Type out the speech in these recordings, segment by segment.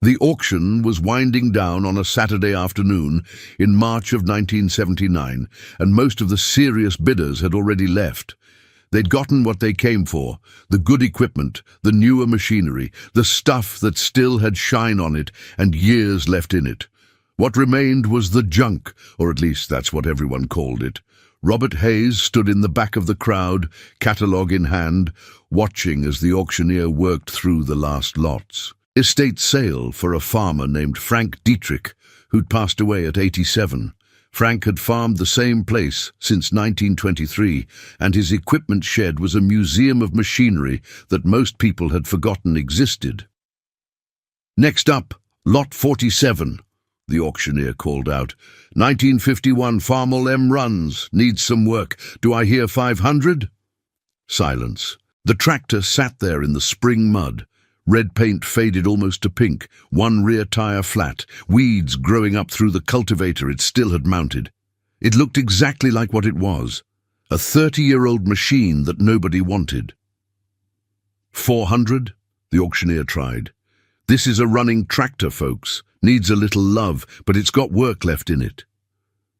The auction was winding down on a Saturday afternoon in March of 1979, and most of the serious bidders had already left. They'd gotten what they came for, the good equipment, the newer machinery, the stuff that still had shine on it and years left in it. What remained was the junk, or at least that's what everyone called it. Robert Hayes stood in the back of the crowd, catalogue in hand, watching as the auctioneer worked through the last lots. Estate sale for a farmer named Frank Dietrich, who'd passed away at 87. Frank had farmed the same place since 1923, and his equipment shed was a museum of machinery that most people had forgotten existed. "Next up, Lot 47. The auctioneer called out. 1951 Farmall M runs, needs some work. Do I hear 500? Silence. The tractor sat there in the spring mud. Red paint faded almost to pink, one rear tire flat, weeds growing up through the cultivator it still had mounted. It looked exactly like what it was, a 30-year-old machine that nobody wanted. 400? The auctioneer tried. This is a running tractor, folks. Needs a little love, but it's got work left in it.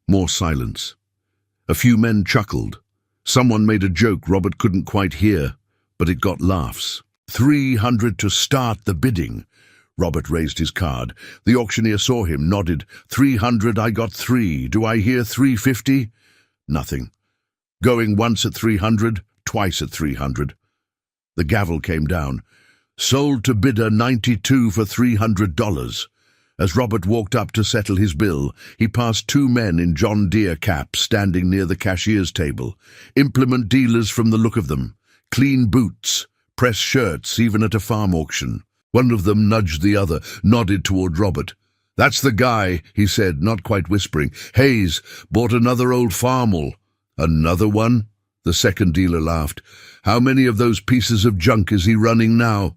More silence. A few men chuckled. Someone made a joke Robert couldn't quite hear, but it got laughs. 300 to start the bidding. Robert raised his card. The auctioneer saw him, nodded. 300, I got 3. Do I hear 350? Nothing. Going once at 300, twice at 300. The gavel came down. Sold to bidder 92 for $300. As Robert walked up to settle his bill, he passed two men in John Deere caps standing near the cashier's table. Implement dealers from the look of them. Clean boots, press shirts, even at a farm auction. One of them nudged the other, nodded toward Robert. "That's the guy," he said, not quite whispering. "Hayes, bought another old Farmall." "Another one?" The second dealer laughed. "How many of those pieces of junk is he running now?"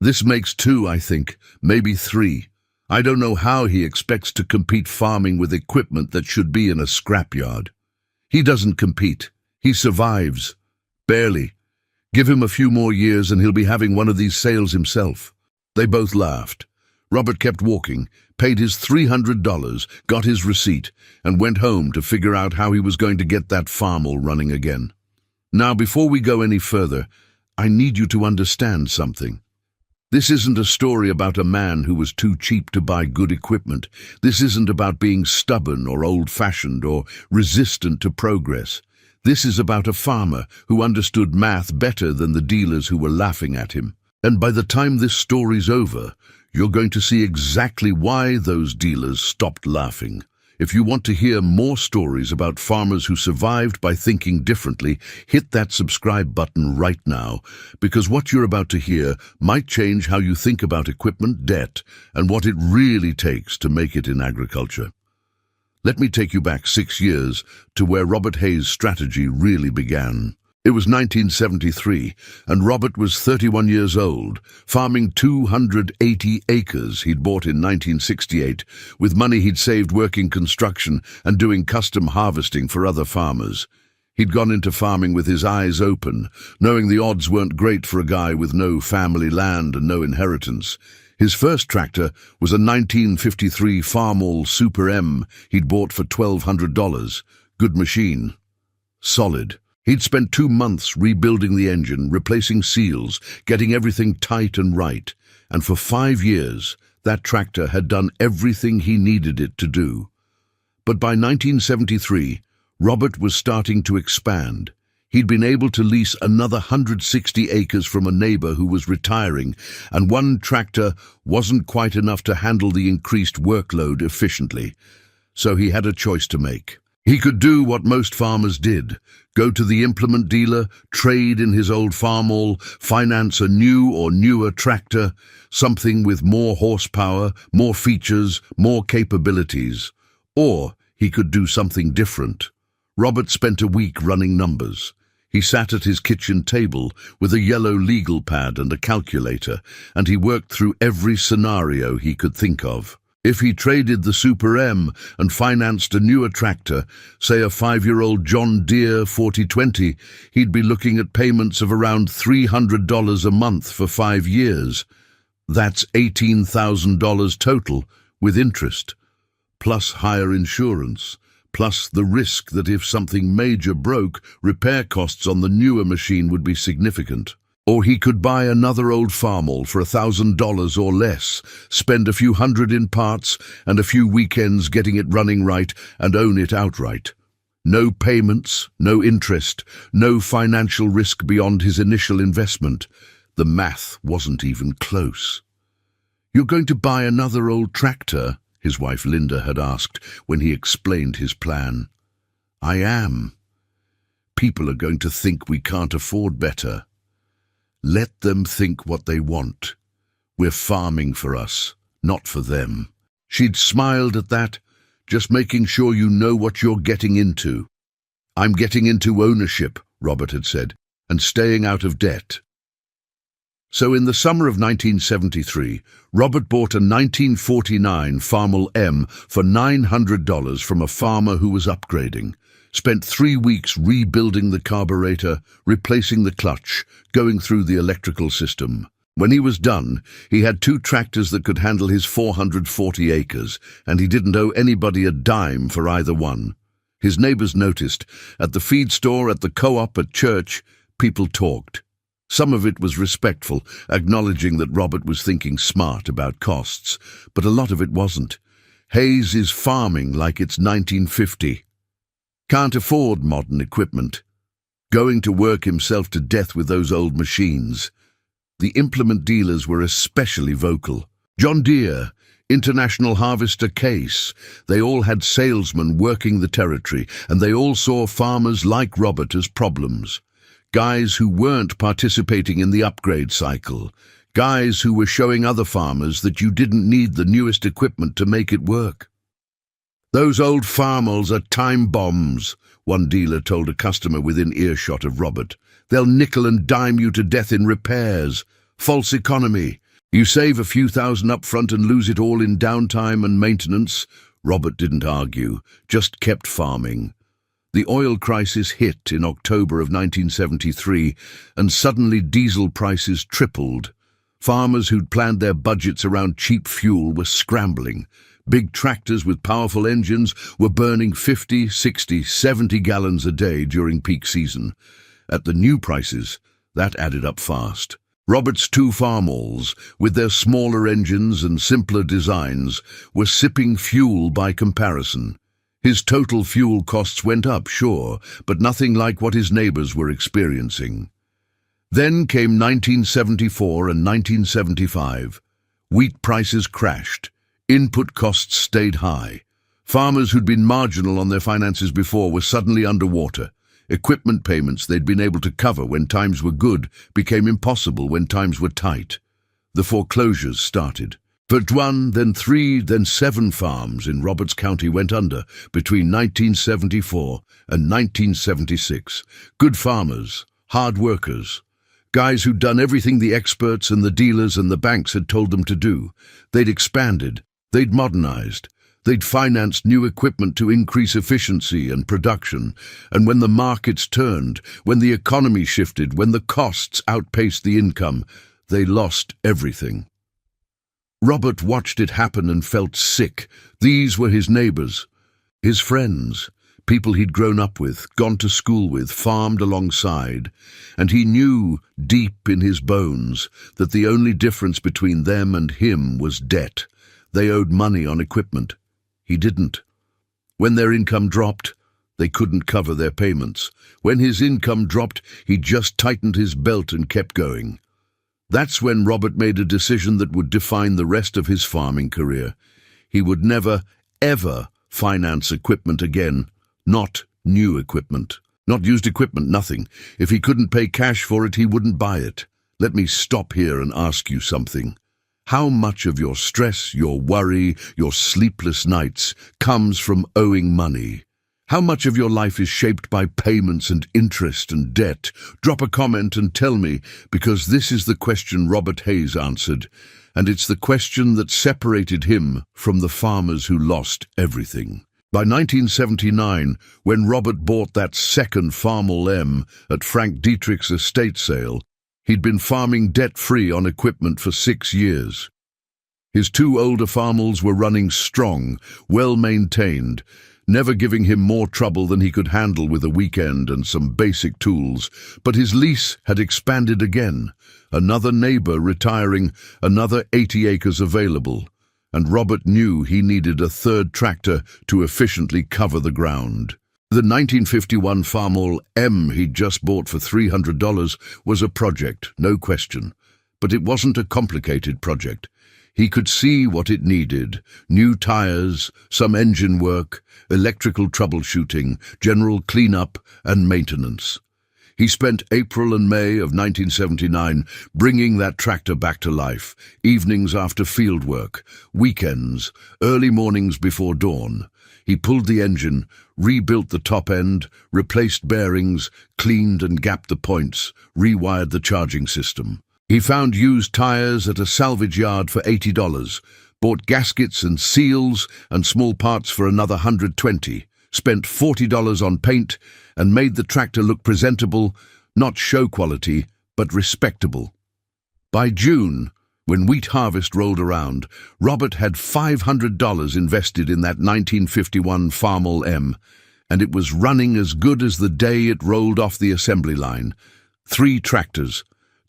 "This makes 2, I think, maybe 3. I don't know how he expects to compete farming with equipment that should be in a scrapyard. He doesn't compete. He survives. Barely. Give him a few more years and he'll be having one of these sales himself." They both laughed. Robert kept walking, paid his $300, got his receipt, and went home to figure out how he was going to get that Farmall running again. Now, before we go any further, I need you to understand something. This isn't a story about a man who was too cheap to buy good equipment. This isn't about being stubborn or old-fashioned or resistant to progress. This is about a farmer who understood math better than the dealers who were laughing at him. And by the time this story's over, you're going to see exactly why those dealers stopped laughing. If you want to hear more stories about farmers who survived by thinking differently, hit that subscribe button right now, because what you're about to hear might change how you think about equipment debt and what it really takes to make it in agriculture. Let me take you back 6 years to where Robert Hayes' strategy really began. It was 1973, and Robert was 31 years old, farming 280 acres he'd bought in 1968, with money he'd saved working construction and doing custom harvesting for other farmers. He'd gone into farming with his eyes open, knowing the odds weren't great for a guy with no family land and no inheritance. His first tractor was a 1953 Farmall Super M he'd bought for $1,200. Good machine. Solid. He'd spent 2 months rebuilding the engine, replacing seals, getting everything tight and right, and for 5 years, that tractor had done everything he needed it to do. But by 1973, Robert was starting to expand. He'd been able to lease another 160 acres from a neighbor who was retiring, and one tractor wasn't quite enough to handle the increased workload efficiently. So he had a choice to make. He could do what most farmers did, go to the implement dealer, trade in his old Farmall, finance a new or newer tractor, something with more horsepower, more features, more capabilities. Or he could do something different. Robert spent a week running numbers. He sat at his kitchen table with a yellow legal pad and a calculator, and he worked through every scenario he could think of. If he traded the Super M and financed a newer tractor, say a 5-year-old John Deere 4020, he'd be looking at payments of around $300 a month for 5 years. That's $18,000 total, with interest, plus higher insurance, plus the risk that if something major broke, repair costs on the newer machine would be significant. Or he could buy another old Farmall for $1,000 or less, spend a few hundred in parts and a few weekends getting it running right, and own it outright. No payments, no interest, no financial risk beyond his initial investment. The math wasn't even close. "You're going to buy another old tractor?" his wife Linda had asked when he explained his plan. "I am. People are going to think we can't afford better." "Let them think what they want. We're farming for us, not for them." She'd smiled at that, just making sure you know what you're getting into. "I'm getting into ownership," Robert had said, "and staying out of debt." So in the summer of 1973, Robert bought a 1949 Farmall M for $900 from a farmer who was upgrading. Spent 3 weeks rebuilding the carburetor, replacing the clutch, going through the electrical system. When he was done, he had 2 tractors that could handle his 440 acres, and he didn't owe anybody a dime for either one. His neighbors noticed. At the feed store, at the co-op, at church, people talked. Some of it was respectful, acknowledging that Robert was thinking smart about costs, but a lot of it wasn't. Hayes is farming like it's 1950. Can't afford modern equipment. Going to work himself to death with those old machines. The implement dealers were especially vocal. John Deere, International Harvester Case, they all had salesmen working the territory, and they all saw farmers like Robert as problems. Guys who weren't participating in the upgrade cycle. Guys who were showing other farmers that you didn't need the newest equipment to make it work. "Those old Farmalls are time bombs," one dealer told a customer within earshot of Robert. "They'll nickel and dime you to death in repairs. False economy. You save a few thousand up front and lose it all in downtime and maintenance." Robert didn't argue, just kept farming. The oil crisis hit in October of 1973, and suddenly diesel prices tripled. Farmers who'd planned their budgets around cheap fuel were scrambling. Big tractors with powerful engines were burning 50, 60, 70 gallons a day during peak season. At the new prices, that added up fast. Robert's 2 Farmalls, with their smaller engines and simpler designs, were sipping fuel by comparison. His total fuel costs went up, sure, but nothing like what his neighbors were experiencing. Then came 1974 and 1975. Wheat prices crashed. Input costs stayed high. Farmers who'd been marginal on their finances before were suddenly underwater. Equipment payments they'd been able to cover when times were good became impossible when times were tight. The foreclosures started. First 1, then 3, then 7 farms in Roberts County went under between 1974 and 1976. Good farmers, hard workers, guys who'd done everything the experts and the dealers and the banks had told them to do. They'd expanded, they'd modernized, they'd financed new equipment to increase efficiency and production. And when the markets turned, when the economy shifted, when the costs outpaced the income, they lost everything. Robert watched it happen and felt sick. These were his neighbors, his friends, people he'd grown up with, gone to school with, farmed alongside, and he knew deep in his bones that the only difference between them and him was debt. They owed money on equipment. He didn't. When their income dropped, they couldn't cover their payments. When his income dropped, he just tightened his belt and kept going. That's when Robert made a decision that would define the rest of his farming career. He would never, ever finance equipment again. Not new equipment. Not used equipment, nothing. If he couldn't pay cash for it, he wouldn't buy it. Let me stop here and ask you something. How much of your stress, your worry, your sleepless nights comes from owing money? How much of your life is shaped by payments and interest and debt? Drop a comment and tell me, because this is the question Robert Hayes answered, and it's the question that separated him from the farmers who lost everything. By 1979, when Robert bought that second Farmall M at Frank Dietrich's estate sale, He'd been farming debt-free on equipment for 6 years. His 2 older Farmalls were running strong, well-maintained, never giving him more trouble than he could handle with a weekend and some basic tools. But his lease had expanded again, another neighbor retiring, another 80 acres available, and Robert knew he needed a 3rd tractor to efficiently cover the ground. The 1951 Farmall M he'd just bought for $300 was a project, no question, but it wasn't a complicated project. He could see what it needed: new tires, some engine work, electrical troubleshooting, general cleanup and maintenance. He spent April and May of 1979 bringing that tractor back to life, evenings after field work, weekends, early mornings before dawn. He pulled the engine, rebuilt the top end, replaced bearings, cleaned and gapped the points, rewired the charging system. He found used tires at a salvage yard for $80, bought gaskets and seals and small parts for another $120, spent $40 on paint, and made the tractor look presentable, not show quality, but respectable. By June, when wheat harvest rolled around, Robert had $500 invested in that 1951 Farmall M, and it was running as good as the day it rolled off the assembly line. 3 tractors,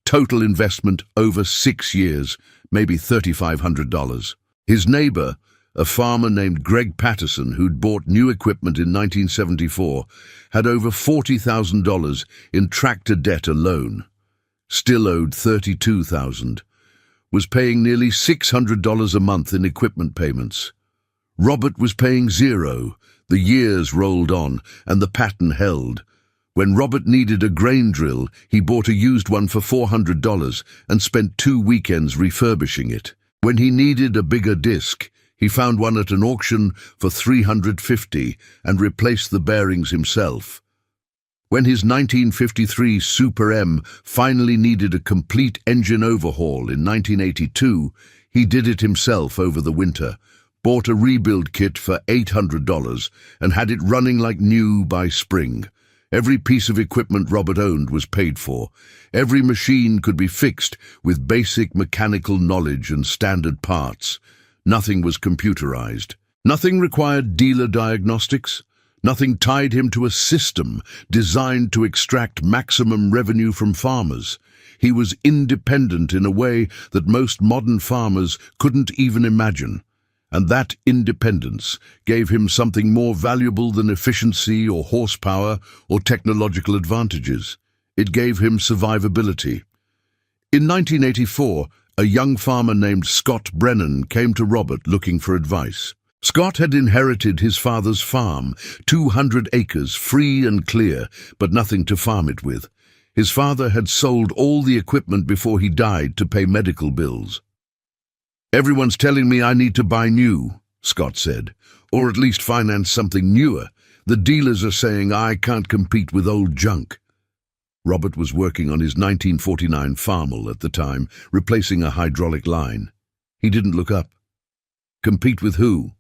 total investment over 6 years, maybe $3,500. His neighbor, a farmer named Greg Patterson, who'd bought new equipment in 1974, had over $40,000 in tractor debt alone. Still owed $32,000. Was paying nearly $600 a month in equipment payments. Robert was paying $0. The years rolled on, and the pattern held. When Robert needed a grain drill, he bought a used one for $400 and spent 2 weekends refurbishing it. When he needed a bigger disc, he found one at an auction for $350 and replaced the bearings himself. When his 1953 Super M finally needed a complete engine overhaul in 1982, he did it himself over the winter, bought a rebuild kit for $800 and had it running like new by spring. Every piece of equipment Robert owned was paid for. Every machine could be fixed with basic mechanical knowledge and standard parts. Nothing was computerized. Nothing required dealer diagnostics. Nothing tied him to a system designed to extract maximum revenue from farmers. He was independent in a way that most modern farmers couldn't even imagine. And that independence gave him something more valuable than efficiency or horsepower or technological advantages. It gave him survivability. In 1984, a young farmer named Scott Brennan came to Robert looking for advice. Scott had inherited his father's farm, 200 acres, free and clear, but nothing to farm it with. His father had sold all the equipment before he died to pay medical bills. "Everyone's telling me I need to buy new," Scott said, "or at least finance something newer. The dealers are saying I can't compete with old junk." Robert was working on his 1949 Farmall at the time, replacing a hydraulic line. He didn't look up. Compete with who?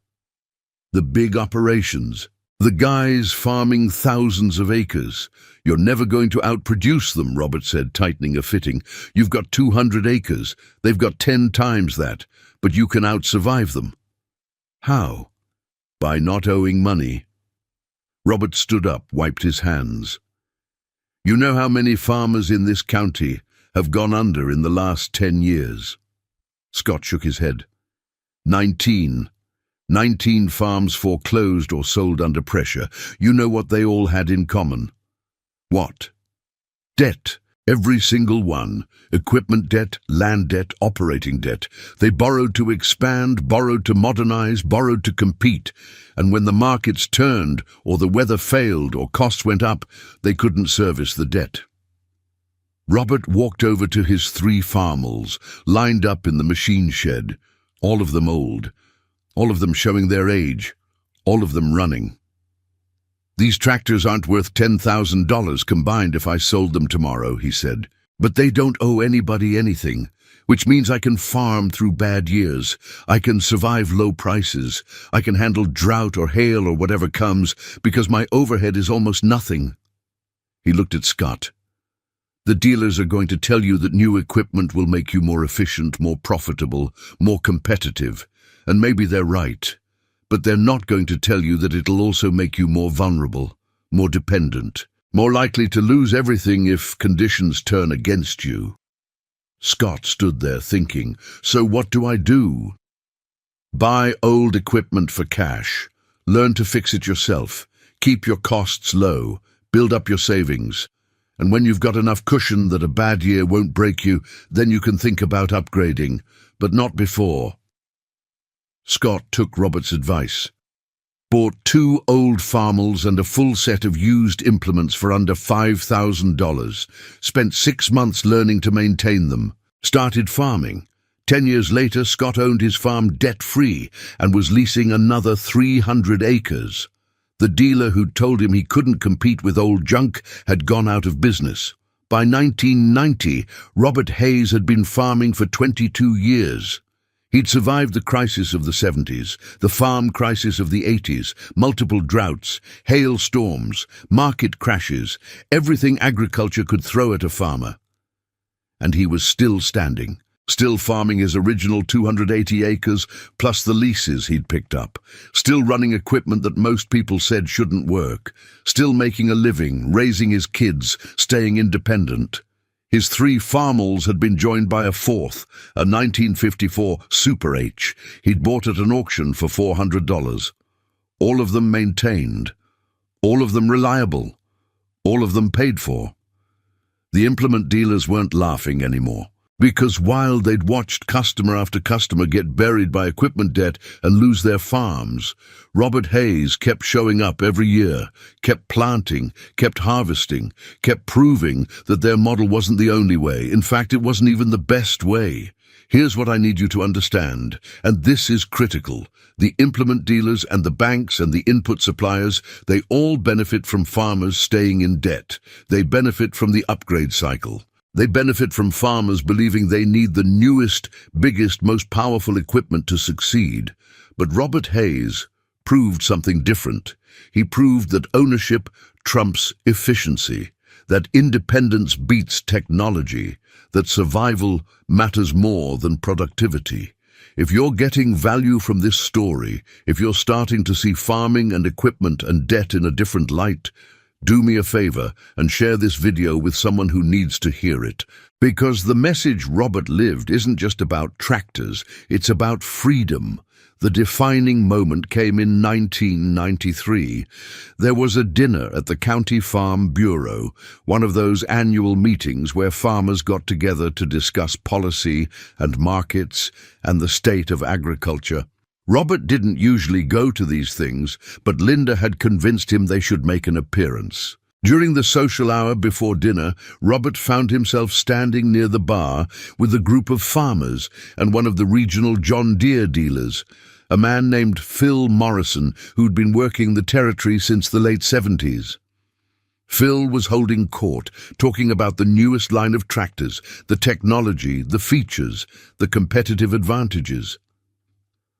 The big operations. The guys farming thousands of acres. "You're never going to outproduce them," Robert said, tightening a fitting. "You've got 200 acres. They've got 10 times that, but you can outsurvive them." "How?" "By not owing money." Robert stood up, wiped his hands. "You know how many farmers in this county have gone under in the last 10 years? Scott shook his head. 19. 19 farms foreclosed or sold under pressure. You know what they all had in common? What? Debt. Every single one. Equipment debt, land debt, operating debt. They borrowed to expand, borrowed to modernize, borrowed to compete. And when the markets turned, or the weather failed, or costs went up, they couldn't service the debt." Robert walked over to his 3 Farmalls, lined up in the machine shed, all of them old. All of them showing their age, all of them running. "These tractors aren't worth $10,000 combined if I sold them tomorrow," he said. "But they don't owe anybody anything, which means I can farm through bad years. I can survive low prices. I can handle drought or hail or whatever comes because my overhead is almost nothing." He looked at Scott. The dealers are going to tell you that new equipment will make you more efficient, more profitable, more competitive. And maybe they're right. But they're not going to tell you that it'll also make you more vulnerable, more dependent, more likely to lose everything if conditions turn against you. Scott stood there thinking, so what do I do? Buy old equipment for cash. Learn to fix it yourself. Keep your costs low. Build up your savings. And when you've got enough cushion that a bad year won't break you, then you can think about upgrading, but not before. Scott took Robert's advice. Bought 2 old Farmalls and a full set of used implements for under $5,000. Spent 6 months learning to maintain them. Started farming. 10 years later, Scott owned his farm debt-free and was leasing another 300 acres. The dealer who'd told him he couldn't compete with old junk had gone out of business. By 1990, Robert Hayes had been farming for 22 years. He'd survived the crisis of the 70s, the farm crisis of the 80s, multiple droughts, hailstorms, market crashes, everything agriculture could throw at a farmer. And he was still standing. Still farming his original 280 acres, plus the leases he'd picked up. Still running equipment that most people said shouldn't work. Still making a living, raising his kids, staying independent. His 3 Farmalls had been joined by a 4th, a 1954 Super H he'd bought at an auction for $400. All of them maintained. All of them reliable. All of them paid for. The implement dealers weren't laughing anymore. Because while they'd watched customer after customer get buried by equipment debt and lose their farms, Robert Hayes kept showing up every year, kept planting, kept harvesting, kept proving that their model wasn't the only way. In fact, it wasn't even the best way. Here's what I need you to understand, and this is critical. The implement dealers and the banks and the input suppliers, they all benefit from farmers staying in debt. They benefit from the upgrade cycle. They benefit from farmers believing they need the newest, biggest, most powerful equipment to succeed. But Robert Hayes proved something different. He proved that ownership trumps efficiency, that independence beats technology, that survival matters more than productivity. If you're getting value from this story, if you're starting to see farming and equipment and debt in a different light, do me a favor and share this video with someone who needs to hear it. Because the message Robert lived isn't just about tractors, it's about freedom. The defining moment came in 1993. There was a dinner at the County Farm Bureau, one of those annual meetings where farmers got together to discuss policy and markets and the state of agriculture. Robert didn't usually go to these things, but Linda had convinced him they should make an appearance. During the social hour before dinner, Robert found himself standing near the bar with a group of farmers and one of the regional John Deere dealers, a man named Phil Morrison, who'd been working the territory since the late 70s. Phil was holding court, talking about the newest line of tractors, the technology, the features, the competitive advantages.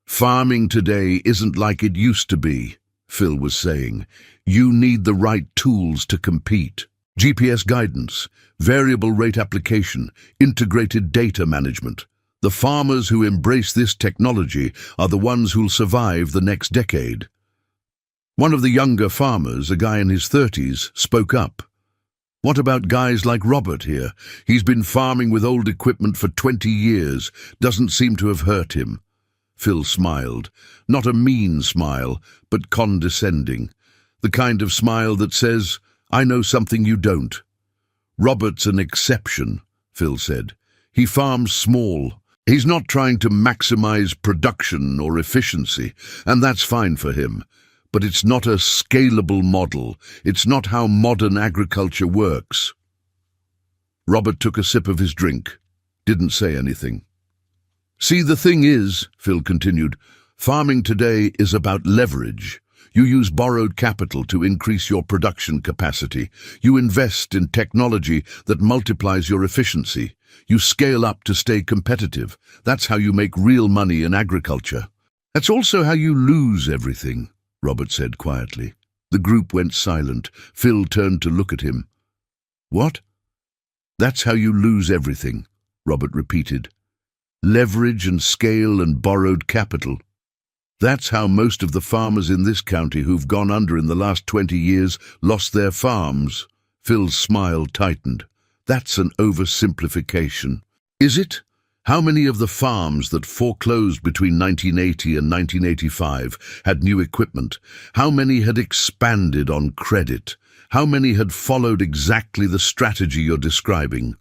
Farming today isn't like it used to be, Phil was saying. You need the right tools to compete. GPS guidance, variable rate application, integrated data management. The farmers who embrace this technology are the ones who'll survive the next decade. One of the younger farmers, a guy in his 30s, spoke up. What about guys like Robert here? He's been farming with old equipment for 20 years. Doesn't seem to have hurt him. Phil smiled. Not a mean smile, but condescending. The kind of smile that says, I know something you don't. Robert's an exception, Phil said. He farms small. He's not trying to maximize production or efficiency, and that's fine for him. But it's not a scalable model. It's not how modern agriculture works. Robert took a sip of his drink, didn't say anything. See, the thing is, Phil continued, farming today is about leverage. You use borrowed capital to increase your production capacity. You invest in technology that multiplies your efficiency. You scale up to stay competitive. That's how you make real money in agriculture. That's also how you lose everything, Robert said quietly. The group went silent. Phil turned to look at him. What? That's how you lose everything, Robert repeated. Leverage and scale and borrowed capital. That's how most of the farmers in this county who've gone under in the last 20 years lost their farms. Phil's smile tightened. That's an oversimplification. Is it? How many of the farms that foreclosed between 1980 and 1985 had new equipment? How many had expanded on credit? How many had followed exactly the strategy you're describing?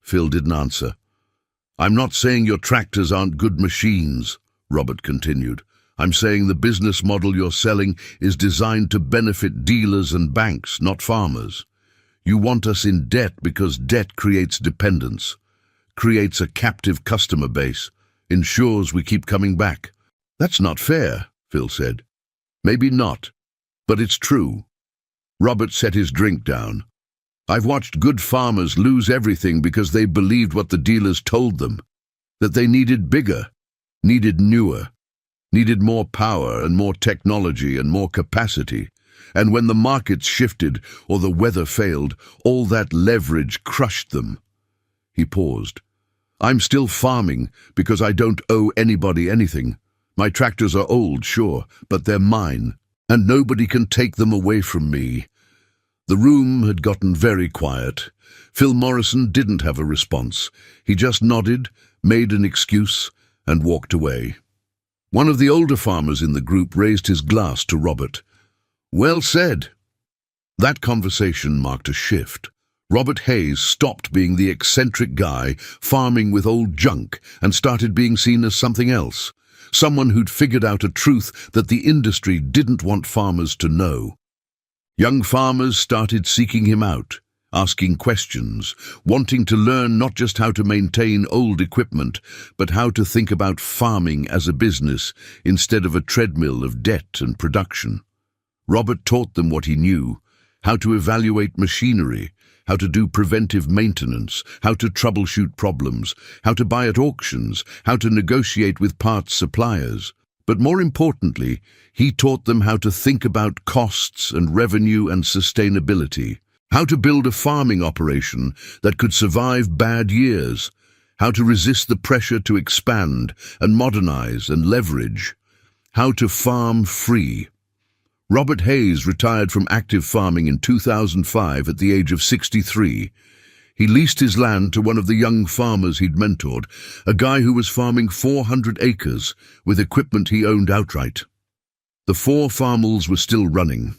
Phil didn't answer. I'm not saying your tractors aren't good machines, Robert continued. I'm saying the business model you're selling is designed to benefit dealers and banks, not farmers. You want us in debt because debt creates dependence, creates a captive customer base, ensures we keep coming back. That's not fair, Phil said. Maybe not, but it's true. Robert set his drink down. I've watched good farmers lose everything because they believed what the dealers told them, that they needed bigger, needed newer, needed more power and more technology and more capacity. And when the markets shifted or the weather failed, all that leverage crushed them. He paused. I'm still farming because I don't owe anybody anything. My tractors are old, sure, but they're mine, and nobody can take them away from me. The room had gotten very quiet. Phil Morrison didn't have a response. He just nodded, made an excuse, and walked away. One of the older farmers in the group raised his glass to Robert. Well said. That conversation marked a shift. Robert Hayes stopped being the eccentric guy farming with old junk and started being seen as something else, someone who'd figured out a truth that the industry didn't want farmers to know. Young farmers started seeking him out, asking questions, wanting to learn not just how to maintain old equipment, but how to think about farming as a business instead of a treadmill of debt and production. Robert taught them what he knew, how to evaluate machinery, how to do preventive maintenance, how to troubleshoot problems, how to buy at auctions, how to negotiate with parts suppliers. But more importantly, he taught them how to think about costs and revenue and sustainability, how to build a farming operation that could survive bad years, how to resist the pressure to expand and modernize and leverage, how to farm free. Robert Hayes retired from active farming in 2005 at the age of 63. He leased his land to one of the young farmers he'd mentored, a guy who was farming 400 acres with equipment he owned outright. The 4 Farmalls were still running,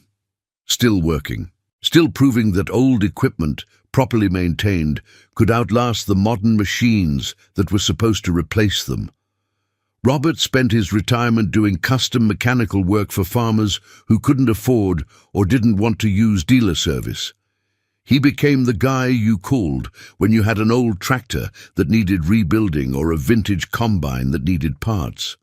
still working, still proving that old equipment, properly maintained, could outlast the modern machines that were supposed to replace them. Robert spent his retirement doing custom mechanical work for farmers who couldn't afford or didn't want to use dealer service. He became the guy you called when you had an old tractor that needed rebuilding or a vintage combine that needed parts.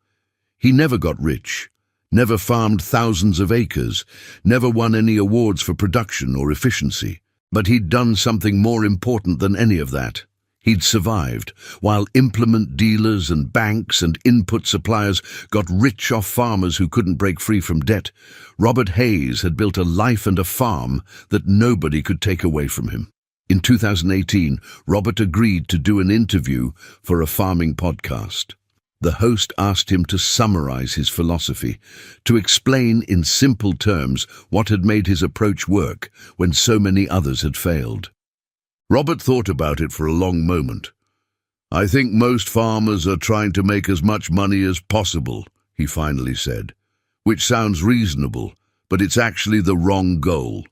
He never got rich, never farmed thousands of acres, never won any awards for production or efficiency. But he'd done something more important than any of that. He'd survived, while implement dealers and banks and input suppliers got rich off farmers who couldn't break free from debt. Robert Hayes had built a life and a farm that nobody could take away from him. In 2018, Robert agreed to do an interview for a farming podcast. The host asked him to summarize his philosophy, to explain in simple terms what had made his approach work when so many others had failed. Robert thought about it for a long moment. I think most farmers are trying to make as much money as possible, he finally said, which sounds reasonable, but it's actually the wrong goal.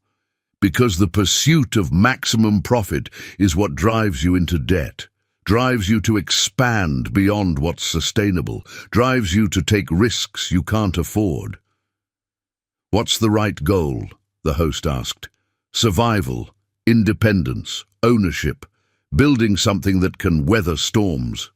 Because the pursuit of maximum profit is what drives you into debt, drives you to expand beyond what's sustainable, drives you to take risks you can't afford. What's the right goal? The host asked. Survival, independence, ownership, building something that can weather storms.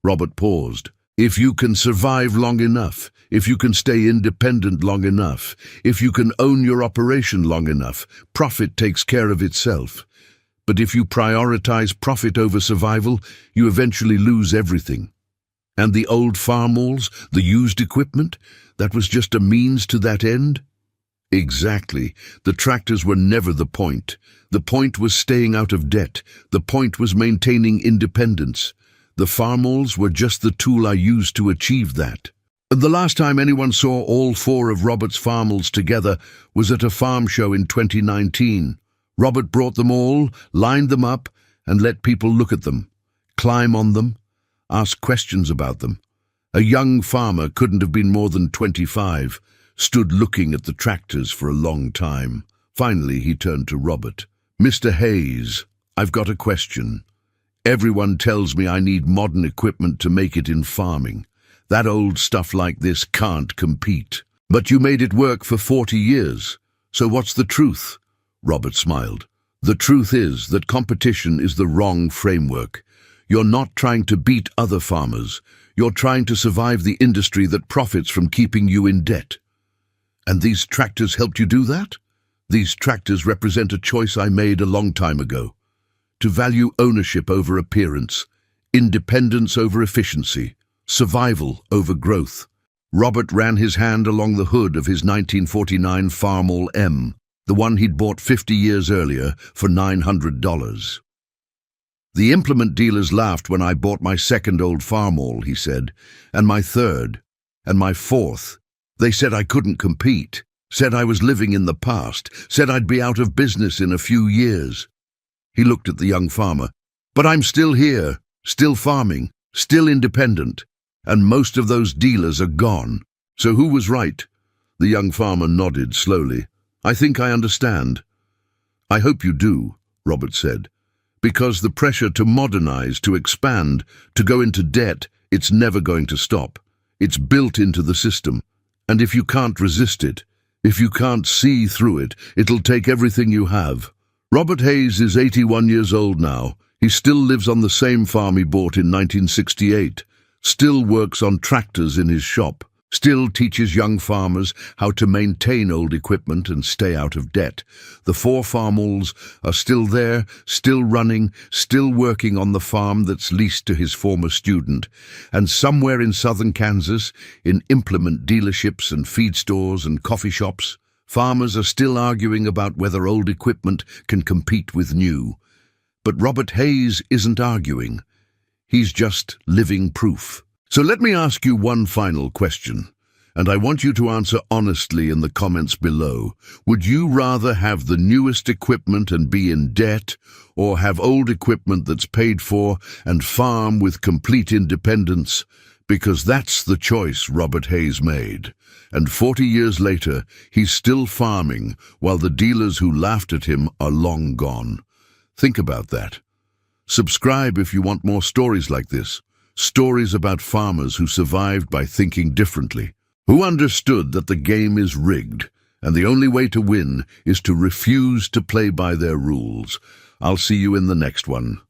Robert paused. If you can survive long enough, if you can stay independent long enough, if you can own your operation long enough, profit takes care of itself. But if you prioritize profit over survival, you eventually lose everything. And the old Farmalls, the used equipment, that was just a means to that end? Exactly. The tractors were never the point. The point was staying out of debt. The point was maintaining independence. The Farmalls were just the tool I used to achieve that. The last time anyone saw all four of Robert's Farmalls together was at a farm show in 2019. Robert brought them all, lined them up, and let people look at them, climb on them, ask questions about them. A young farmer couldn't have been more than 25, stood looking at the tractors for a long time. Finally, he turned to Robert. "Mr. Hayes, I've got a question. Everyone tells me I need modern equipment to make it in farming. That old stuff like this can't compete. But you made it work for 40 years. So what's the truth?" Robert smiled. "The truth is that competition is the wrong framework. You're not trying to beat other farmers. You're trying to survive the industry that profits from keeping you in debt. And these tractors helped you do that? These tractors represent a choice I made a long time ago. To value ownership over appearance, independence over efficiency, survival over growth." Robert ran his hand along the hood of his 1949 Farmall M, the one he'd bought 50 years earlier for $900. "The implement dealers laughed when I bought my second old Farmall," he said, "and my third, and my fourth. They said I couldn't compete, said I was living in the past, said I'd be out of business in a few years." He looked at the young farmer. "But I'm still here, still farming, still independent, and most of those dealers are gone. So who was right?" The young farmer nodded slowly. "I think I understand." "I hope you do," Robert said, "because the pressure to modernize, to expand, to go into debt, it's never going to stop. It's built into the system. And if you can't resist it, if you can't see through it, it'll take everything you have." Robert Hayes is 81 years old now. He still lives on the same farm he bought in 1968, still works on tractors in his shop, still teaches young farmers how to maintain old equipment and stay out of debt. The four Farmalls are still there, still running, still working on the farm that's leased to his former student. And somewhere in southern Kansas, in implement dealerships and feed stores and coffee shops, farmers are still arguing about whether old equipment can compete with new. But Robert Hayes isn't arguing. He's just living proof. So let me ask you one final question, and I want you to answer honestly in the comments below. Would you rather have the newest equipment and be in debt, or have old equipment that's paid for and farm with complete independence? Because that's the choice Robert Hayes made. And 40 years later, he's still farming, while the dealers who laughed at him are long gone. Think about that. Subscribe if you want more stories like this. Stories about farmers who survived by thinking differently, who understood that the game is rigged, and the only way to win is to refuse to play by their rules. I'll see you in the next one.